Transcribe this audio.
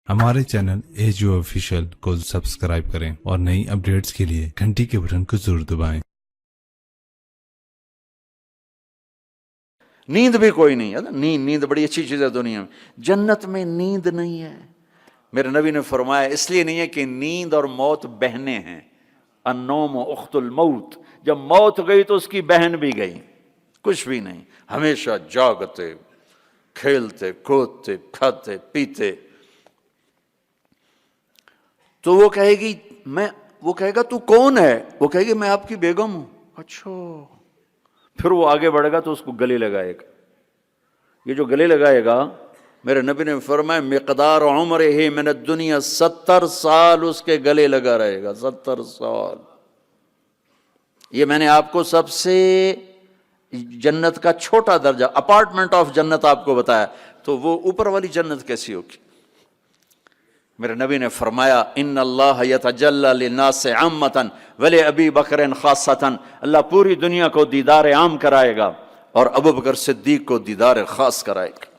ہمارے channel AGO official کو subscribe کریں اور نئی اپڈیٹس کے لیے گھنٹی کے بٹن کو ضرور دبائیں۔ نیند بھی کوئی نہیں ہے، نیند بڑی اچھی چیز ہے دنیا میں، جنت میں نیند نہیں ہے۔ میرے نبی نے فرمایا اس لیے نہیں ہے کہ نیند اور موت بہنیں ہیں، النوم اخت الموت، جب موت گئی تو اس کی بہن بھی گئی، کچھ بھی نہیں، ہمیشہ جاگتے کھیلتے کودتے کھاتے پیتے۔ تو وہ کہے گی وہ کہے گا تو کون ہے؟ وہ کہے گی میں آپ کی بیگم ہوں۔ اچھا، پھر وہ آگے بڑھے گا تو اس کو گلے لگائے گا۔ یہ جو گلے لگائے گا، میرے نبی نے فرمایا مقدار عمرہ من الدنیا 70 سال اس کے گلے لگا رہے گا، 70 سال۔ یہ میں نے آپ کو سب سے جنت کا چھوٹا درجہ، اپارٹمنٹ آف جنت آپ کو بتایا، تو وہ اوپر والی جنت کیسی ہوگی؟ میرے نبی نے فرمایا ان اللہ یتجلی للناس عامۃ ولابی بکر خاصۃ، اللہ پوری دنیا کو دیدار عام کرائے گا اور ابو بکر صدیق کو دیدار خاص کرائے گا۔